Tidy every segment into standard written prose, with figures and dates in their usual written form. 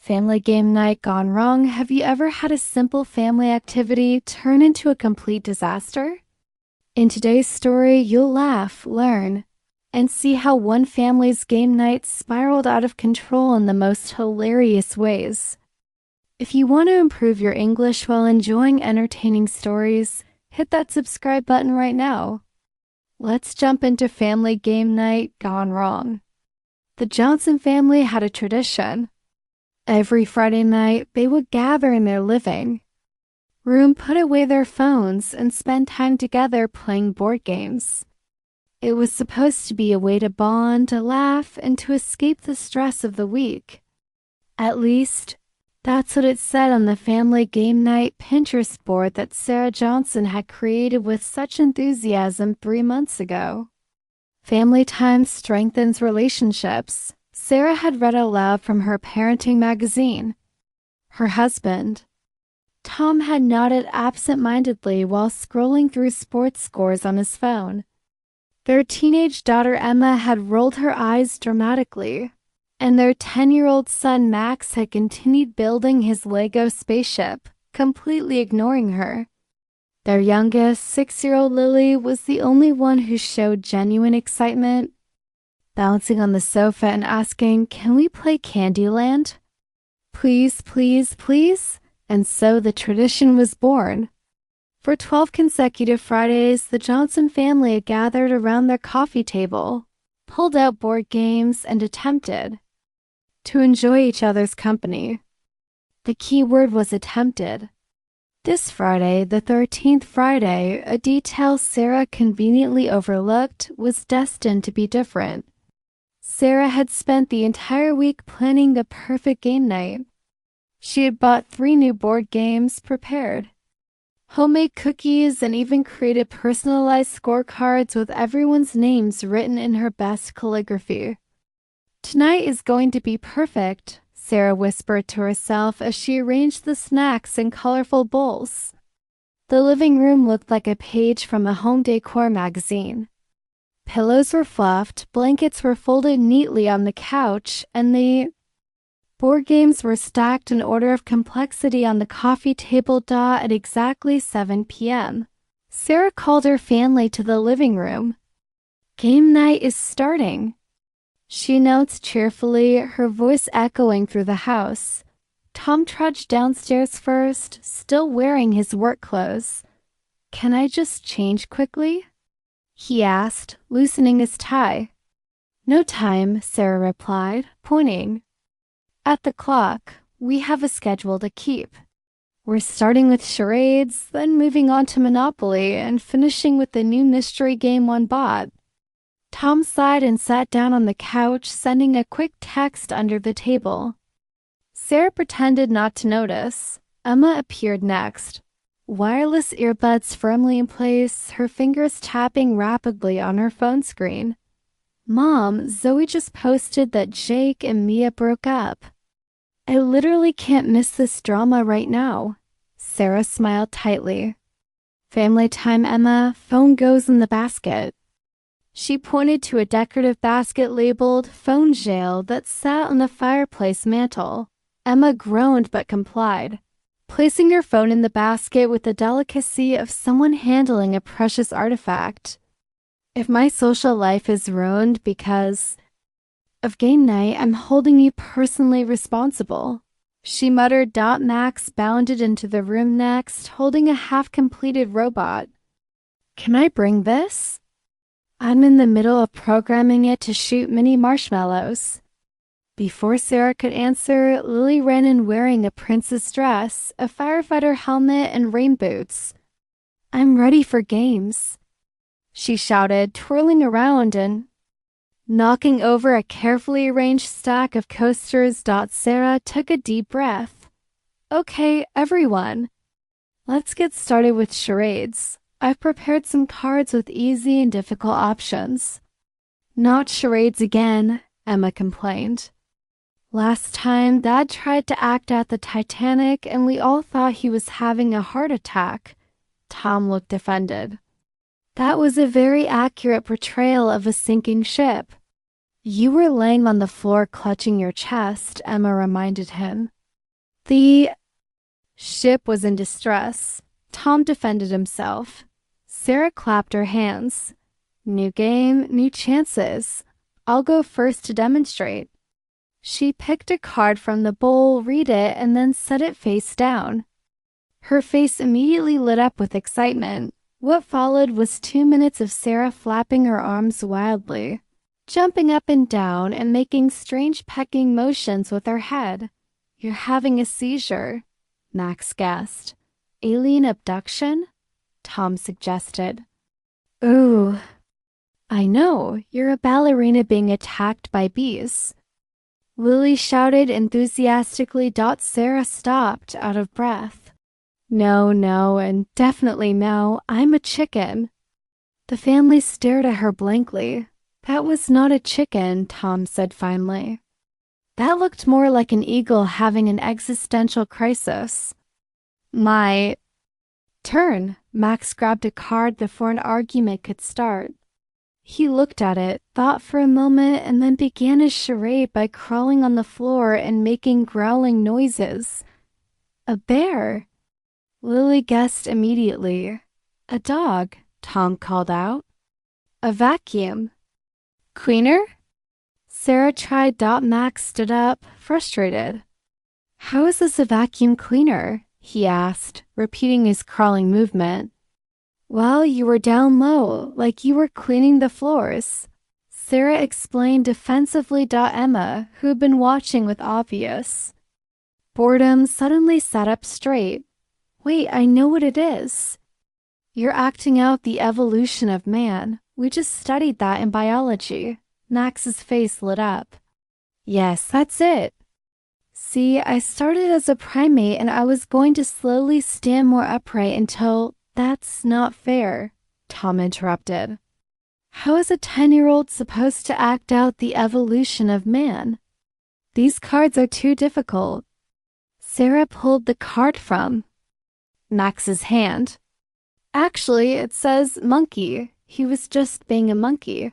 Family game night gone wrong. Have you ever had a simple family activity turn into a complete disaster? In today's story, you'll laugh, learn, and see how one family's game night spiraled out of control in the most hilarious ways. If you want to improve your English while enjoying entertaining stories, hit that subscribe button right now. Let's jump into family game night gone wrong. The Johnson family had a tradition. Every Friday night, they would gather in their living room, put away their phones, and spend time together playing board games. It was supposed to be a way to bond, to laugh, and to escape the stress of the week. At least, that's what it said on the family game night Pinterest board that Sarah Johnson had created with such enthusiasm 3 months ago. Family time strengthens relationships. Sarah had read aloud from her parenting magazine. Her husband, Tom, had nodded absent-mindedly while scrolling through sports scores on his phone. Their teenage daughter Emma had rolled her eyes dramatically, and their 10-year-old son Max had continued building his Lego spaceship, completely ignoring her. Their youngest, 6-year-old Lily, was the only one who showed genuine excitement, bouncing on the sofa and asking, "Can we play Candyland? Please, please, please." And so the tradition was born. For 12 consecutive Fridays, the Johnson family had gathered around their coffee table, pulled out board games, and attempted to enjoy each other's company. The key word was attempted. This Friday, the 13th Friday, a detail Sarah conveniently overlooked, was destined to be different. Sarah had spent the entire week planning the perfect game night. She had bought 3 new board games, prepared homemade cookies, and even created personalized scorecards with everyone's names written in her best calligraphy. "Tonight is going to be perfect," Sarah whispered to herself as she arranged the snacks in colorful bowls. The living room looked like a page from a home decor magazine. Pillows were fluffed, blankets were folded neatly on the couch, and the board games were stacked in order of complexity on the coffee table dot at exactly 7 p.m. Sarah called her family to the living room. "Game night is starting," she announced cheerfully, her voice echoing through the house. Tom trudged downstairs first, still wearing his work clothes. "Can I just change quickly?" he asked, loosening his tie. "No time," Sarah replied, pointing at the clock. "We have a schedule to keep. We're starting with charades, then moving on to Monopoly, and finishing with the new mystery game one bought." Tom sighed and sat down on the couch, sending a quick text under the table. Sarah pretended not to notice. Emma appeared next, wireless earbuds firmly in place, her fingers tapping rapidly on her phone screen. "Mom, Zoe just posted that Jake and Mia broke up. I literally can't miss this drama right now." Sarah smiled tightly. "Family time, Emma. Phone goes in the basket." She pointed to a decorative basket labeled "phone jail" that sat on the fireplace mantel. Emma groaned but complied, placing her phone in the basket with the delicacy of someone handling a precious artifact. "If my social life is ruined because of game night, I'm holding you personally responsible," she muttered. Max bounded into the room next, holding a half-completed robot. "Can I bring this? I'm in the middle of programming it to shoot mini marshmallows." Before Sarah could answer, Lily ran in wearing a princess dress, a firefighter helmet, and rain boots. "I'm ready for games," she shouted, twirling around and knocking over a carefully arranged stack of coasters. Sarah took a deep breath. "Okay, everyone, let's get started with charades. I've prepared some cards with easy and difficult options." "Not charades again," Emma complained. "Last time, Dad tried to act at the Titanic and we all thought he was having a heart attack." Tom looked offended. "That was a very accurate portrayal of a sinking ship." "You were laying on the floor clutching your chest," Emma reminded him. The ship was in distress. Tom defended himself. Sarah clapped her hands. New game, new chances. I'll go first to demonstrate. She picked a card from the bowl, read it, and then set it face down. Her face immediately lit up with excitement. What followed was 2 minutes of Sarah flapping her arms wildly, jumping up and down and making strange pecking motions with her head. You're having a seizure, Max gasped. Alien abduction? Tom suggested. Ooh. I know, you're a ballerina being attacked by bees. Lily shouted enthusiastically. Sarah stopped, out of breath. No, and definitely no, I'm a chicken. The family stared at her blankly. That was not a chicken, Tom said finally. That looked more like an eagle having an existential crisis. My turn. Max grabbed a card before an argument could start. He looked at it, thought for a moment, and then began his charade by crawling on the floor and making growling noises. A bear. Lily guessed immediately. A dog, Tom called out. A vacuum. Cleaner? Sarah tried. Max stood up, frustrated. How is this a vacuum cleaner? He asked, repeating his crawling movement. Well, you were down low, like you were cleaning the floors. Sarah explained defensively. Emma, who had been watching with obvious boredom, suddenly sat up straight. Wait, I know what it is. You're acting out the evolution of man. We just studied that in biology. Max's face lit up. Yes, that's it. See, I started as a primate and I was going to slowly stand more upright until... That's not fair, Tom interrupted. How is a 10-year-old supposed to act out the evolution of man? These cards are too difficult. Sarah pulled the card from Max's hand. Actually, it says monkey. He was just being a monkey.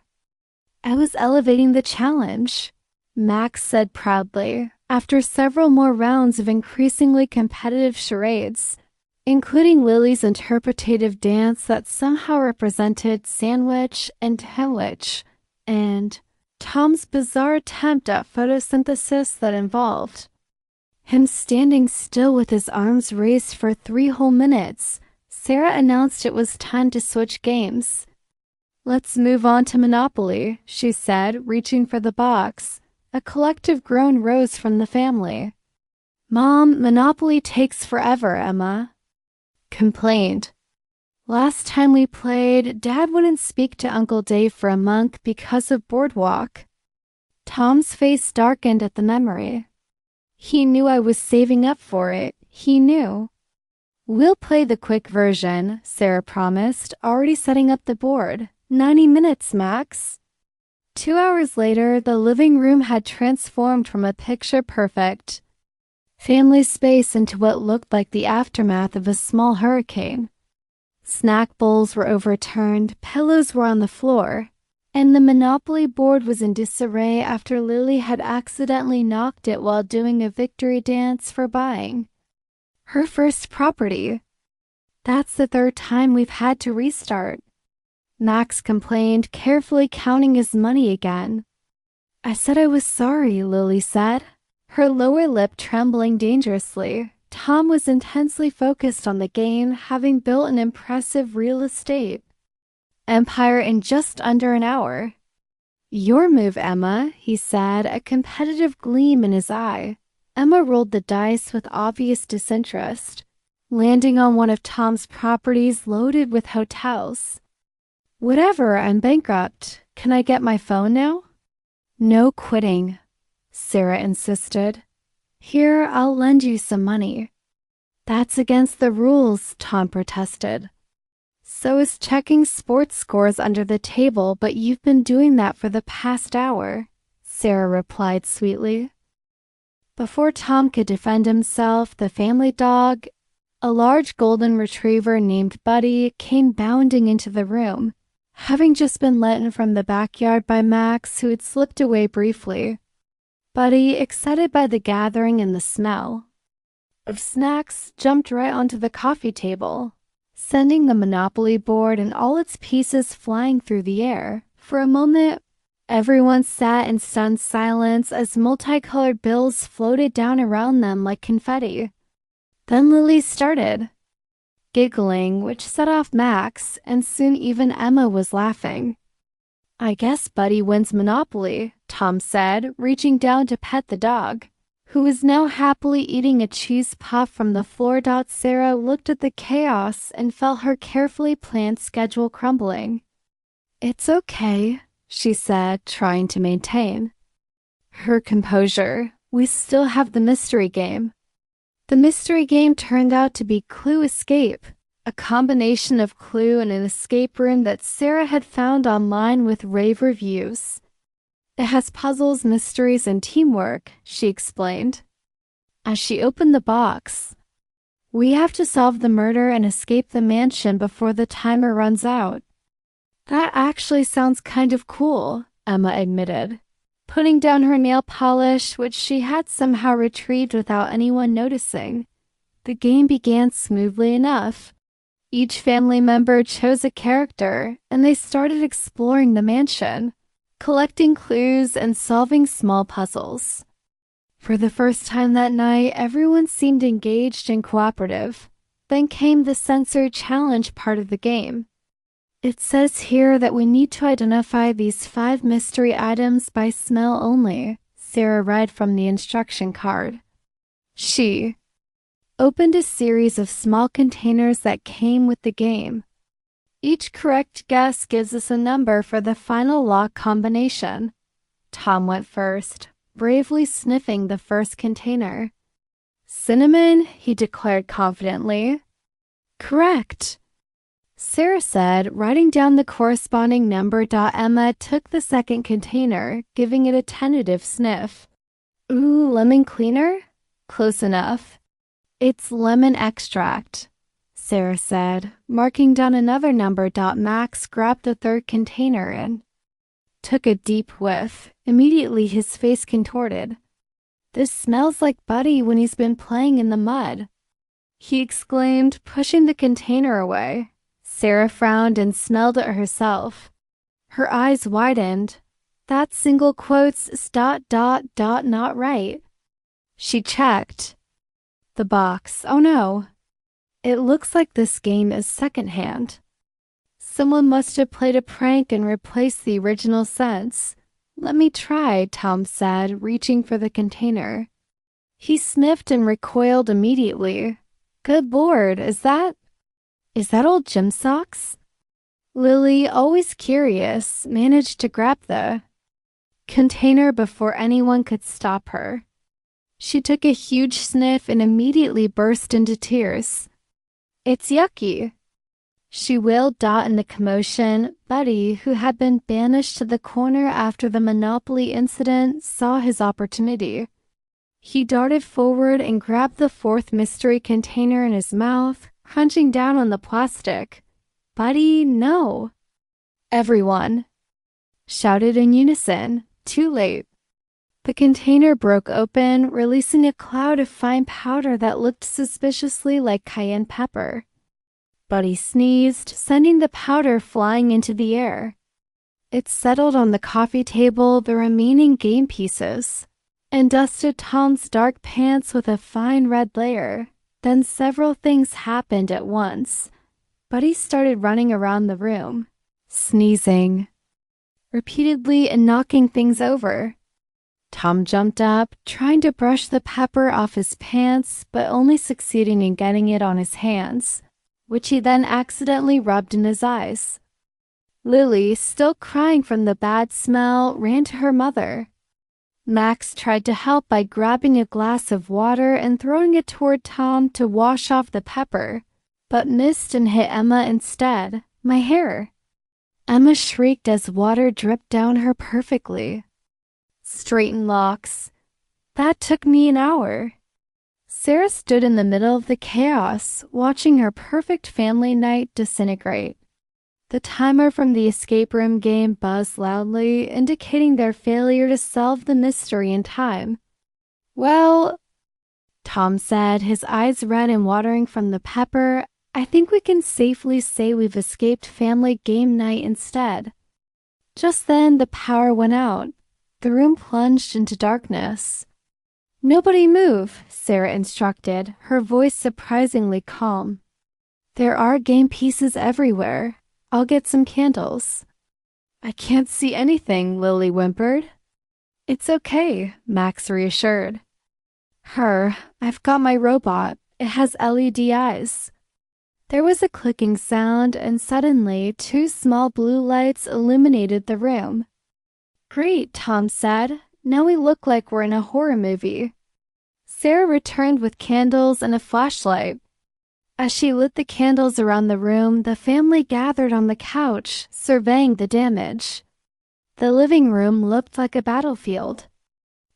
I was elevating the challenge, Max said proudly, after several more rounds of increasingly competitive charades, including Lily's interpretative dance that somehow represented sandwich and hemwich, and Tom's bizarre attempt at photosynthesis that involved him standing still with his arms raised for 3 whole minutes. Sarah announced it was time to switch games. Let's move on to Monopoly, she said, reaching for the box. A collective groan rose from the family. Mom, Monopoly takes forever, Emma complained. Last time we played, Dad wouldn't speak to Uncle Dave for a month because of Boardwalk. Tom's face darkened at the memory. He knew I was saving up for it. He knew. We'll play the quick version, Sarah promised, already setting up the board. 90 minutes, Max. 2 hours later, the living room had transformed from a picture-perfect family space into what looked like the aftermath of a small hurricane. Snack bowls were overturned, pillows were on the floor, and the Monopoly board was in disarray after Lily had accidentally knocked it while doing a victory dance for buying her first property. That's the 3rd time we've had to restart, Max complained, carefully counting his money again. I said I was sorry, Lily said, her lower lip trembling dangerously. Tom was intensely focused on the game, having built an impressive real estate empire in just under an hour. Your move, Emma, he said, a competitive gleam in his eye. Emma rolled the dice with obvious disinterest, landing on one of Tom's properties loaded with hotels. Whatever, I'm bankrupt. Can I get my phone now? No quitting, Sarah insisted. Here, I'll lend you some money. That's against the rules, Tom protested. So is checking sports scores under the table, but you've been doing that for the past hour, Sarah replied sweetly. Before Tom could defend himself, the family dog, a large golden retriever named Buddy, came bounding into the room, having just been let in from the backyard by Max, who had slipped away briefly. Buddy, excited by the gathering and the smell, of snacks jumped right onto the coffee table, sending the Monopoly board and all its pieces flying through the air. For a moment, everyone sat in stunned silence as multicolored bills floated down around them like confetti. Then Lily started, giggling, which set off Max, and soon even Emma was laughing. "I guess Buddy wins Monopoly," Tom said, reaching down to pet the dog, who was now happily eating a cheese puff from the floor. Sarah looked at the chaos and felt her carefully planned schedule crumbling. "It's okay," she said, trying to maintain her composure. "We still have the mystery game." The mystery game turned out to be Clue Escape, a combination of Clue and an escape room that Sarah had found online with rave reviews. "It has puzzles, mysteries, and teamwork," she explained, as she opened the box. "We have to solve the murder and escape the mansion before the timer runs out." "That actually sounds kind of cool," Emma admitted, putting down her nail polish, which she had somehow retrieved without anyone noticing. The game began smoothly enough. Each family member chose a character, and they started exploring the mansion, collecting clues and solving small puzzles. For the first time that night, everyone seemed engaged and cooperative. Then came the sensory challenge part of the game. "It says here that we need to identify these 5 mystery items by smell only," Sarah read from the instruction card. She opened a series of small containers that came with the game. "Each correct guess gives us a number for the final lock combination." Tom went first, bravely sniffing the first container. "Cinnamon," he declared confidently. "Correct," Sarah said, writing down the corresponding number. Emma took the second container, giving it a tentative sniff. "Ooh, lemon cleaner?" "Close enough." "It's lemon extract," Sarah said, marking down another number. Max grabbed the third container and took a deep whiff. Immediately his face contorted. "This smells like Buddy when he's been playing in the mud," he exclaimed, pushing the container away. Sarah frowned and smelled it herself. Her eyes widened. "That single quotes ... not right." She checked the box. "Oh no. It looks like this game is secondhand. Someone must have played a prank and replaced the original scents." "Let me try," Tom said, reaching for the container. He sniffed and recoiled immediately. "Good Lord, is that old gym socks?" Lily, always curious, managed to grab the container before anyone could stop her. She took a huge sniff and immediately burst into tears. "It's yucky," she wailed. In the commotion, Buddy, who had been banished to the corner after the Monopoly incident, saw his opportunity. He darted forward and grabbed the fourth mystery container in his mouth, crunching down on the plastic. "Buddy, no!" Everyone shouted in unison. Too late. The container broke open, releasing a cloud of fine powder that looked suspiciously like cayenne pepper. Buddy sneezed, sending the powder flying into the air. It settled on the coffee table, the remaining game pieces, and dusted Tom's dark pants with a fine red layer. Then several things happened at once. Buddy started running around the room, sneezing repeatedly and knocking things over. Tom jumped up, trying to brush the pepper off his pants, but only succeeding in getting it on his hands, which he then accidentally rubbed in his eyes. Lily, still crying from the bad smell, ran to her mother. Max tried to help by grabbing a glass of water and throwing it toward Tom to wash off the pepper, but missed and hit Emma instead. "My hair!" Emma shrieked as water dripped down her perfectly straightened locks. "That took me an hour." Sarah stood in the middle of the chaos, watching her perfect family night disintegrate. The timer from the escape room game buzzed loudly, indicating their failure to solve the mystery in time. "Well," Tom said, his eyes red and watering from the pepper. I think we can safely say we've escaped family game night instead. Just then, the power went out. The room plunged into darkness. Nobody move, Sarah instructed, her voice surprisingly calm. There are game pieces everywhere. I'll get some candles. I can't see anything, Lily whimpered. It's okay, Max reassured. I've got my robot. It has LED eyes. There was a clicking sound, and suddenly 2 small blue lights illuminated the room. Great, Tom said. Now we look like we're in a horror movie. Sarah returned with candles and a flashlight. As she lit the candles around the room, the family gathered on the couch, surveying the damage. The living room looked like a battlefield.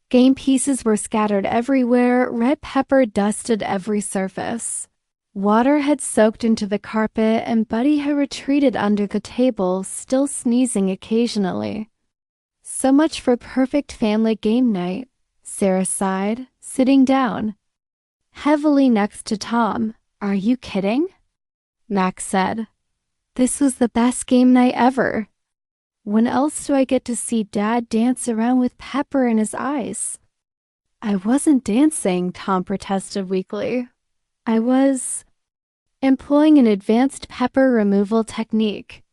Game pieces were scattered everywhere, red pepper dusted every surface. Water had soaked into the carpet, and Buddy had retreated under the table, still sneezing occasionally. So much for perfect family game night, Sarah sighed, sitting down. Heavily next to Tom. Are you kidding? Max said. This was the best game night ever. When else do I get to see Dad dance around with pepper in his eyes? I wasn't dancing, Tom protested weakly. I was employing an advanced pepper removal technique.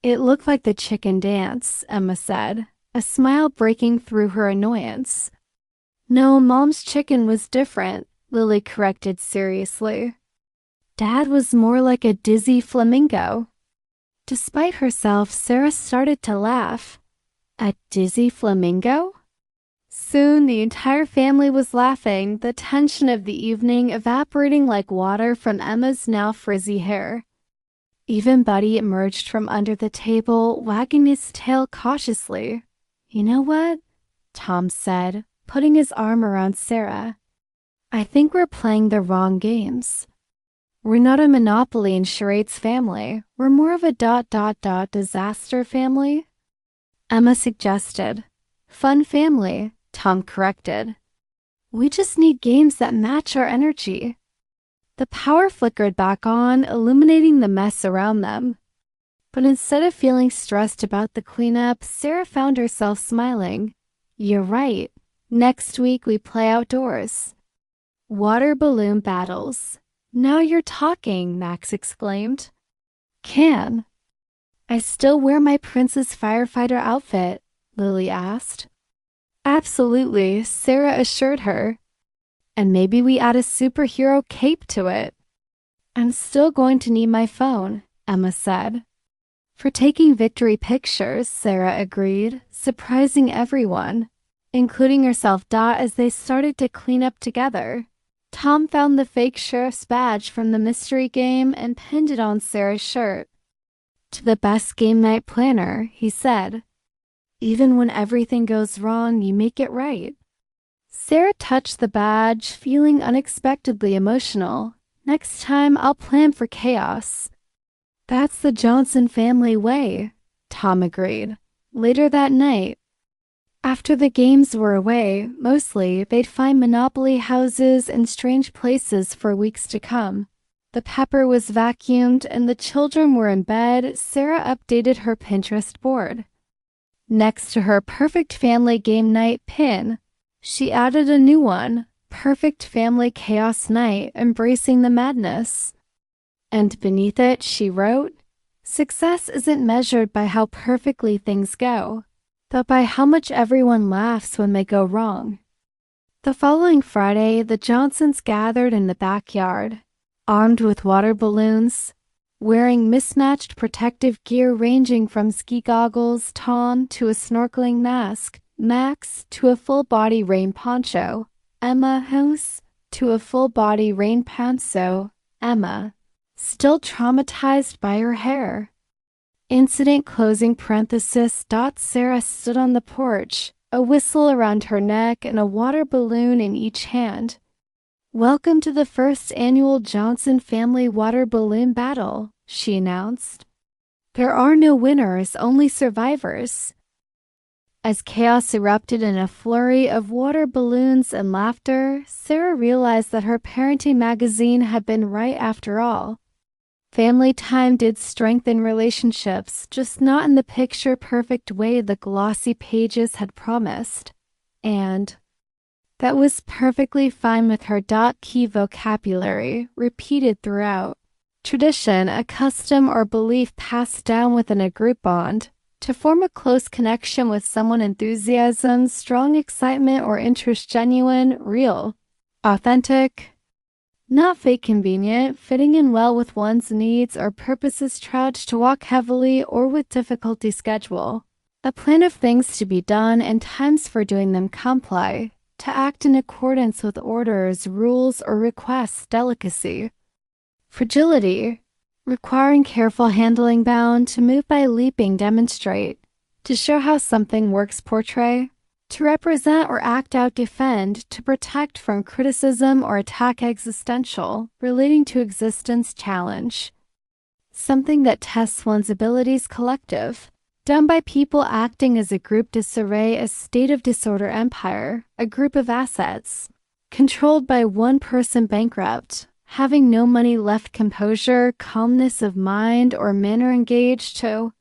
It looked like the chicken dance, Emma said, a smile breaking through her annoyance. No, Mom's chicken was different, Lily corrected seriously. Dad was more like a dizzy flamingo. Despite herself, Sarah started to laugh. A dizzy flamingo? Soon the entire family was laughing, the tension of the evening evaporating like water from Emma's now frizzy hair. Even Buddy emerged from under the table, wagging his tail cautiously. You know what? Tom said, putting his arm around Sarah. I think we're playing the wrong games. We're not a Monopoly and charades family. We're more of a ... disaster family. Emma suggested. Fun family, Tom corrected. We just need games that match our energy. The power flickered back on, illuminating the mess around them. But instead of feeling stressed about the cleanup, Sarah found herself smiling. You're right. Next week we play outdoors. Water balloon battles. Now you're talking, Max exclaimed. Can I still wear my princess firefighter outfit? Lily asked. Absolutely, Sarah assured her. And maybe we add a superhero cape to it. I'm still going to need my phone, Emma said. For taking victory pictures, Sarah agreed, surprising everyone, including herself as they started to clean up together. Tom found the fake sheriff's badge from the mystery game and pinned it on Sarah's shirt. To the best game night planner, he said. Even when everything goes wrong, you make it right. Sarah touched the badge, feeling unexpectedly emotional. Next time, I'll plan for chaos. That's the Johnson family way, Tom agreed. Later that night, after the games were away, mostly, they'd find Monopoly houses and strange places for weeks to come. The pepper was vacuumed and the children were in bed. Sarah updated her Pinterest board. Next to her perfect family game night pin, she added a new one, perfect family chaos night, embracing the madness. And beneath it, she wrote, success isn't measured by how perfectly things go, but by how much everyone laughs when they go wrong. The following Friday, the Johnsons gathered in the backyard, armed with water balloons, wearing mismatched protective gear ranging from ski goggles, Tom, to a snorkeling mask, Max, to a full-body rain poncho, Emma House, to a full-body rain pantsuit, Emma, still traumatized by her hair. Incident closing parenthesis. Sarah stood on the porch, a whistle around her neck and a water balloon in each hand. Welcome to the first annual Johnson Family Water Balloon Battle, she announced. There are no winners, only survivors. As chaos erupted in a flurry of water balloons and laughter, Sarah realized that her parenting magazine had been right after all. Family time did strengthen relationships, just not in the picture-perfect way the glossy pages had promised. And that was perfectly fine with her key vocabulary, repeated throughout. Tradition, a custom or belief passed down within a group bond. To form a close connection with someone, enthusiasm, strong excitement or interest, genuine, real, authentic, not fake, convenient, fitting in well with one's needs or purposes, trudge to walk heavily or with difficulty, schedule. A plan of things to be done and times for doing them, comply. To act in accordance with orders, rules, or requests, delicacy. Fragility, requiring careful handling, bound. To move by leaping, demonstrate. To show how something works, portray. To represent or act out, defend. To protect from criticism or attack, existential, relating to existence, challenge. Something that tests one's abilities, collective. Done by people acting as a group, disarray, a state of disorder, empire, a group of assets. Controlled by one person, bankrupt. Having no money left, composure, calmness of mind or manner, engaged. To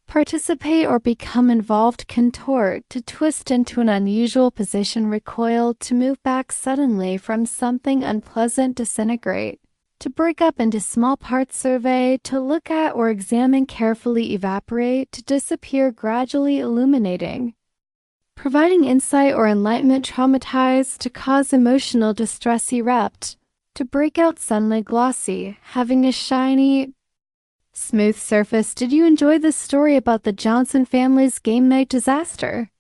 participate or become involved, contort. To twist into an unusual position, recoil. To move back suddenly from something unpleasant, disintegrate. To break up into small parts, survey. To look at or examine carefully, evaporate. To disappear, gradually illuminating. Providing insight or enlightenment, traumatize. To cause emotional distress, erupt. To break out suddenly, glossy, having a shiny, smooth surface. Did you enjoy this story about the Johnson family's game night disaster?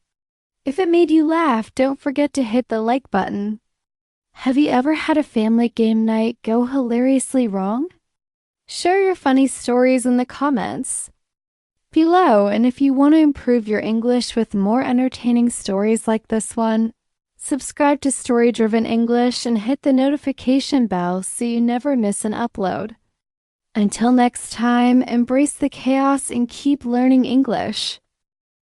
If it made you laugh, don't forget to hit the like button. Have you ever had a family game night go hilariously wrong? Share your funny stories in the comments below, and if you want to improve your English with more entertaining stories like this one, subscribe to Story Driven English and hit the notification bell so you never miss an upload. Until next time, embrace the chaos and keep learning English.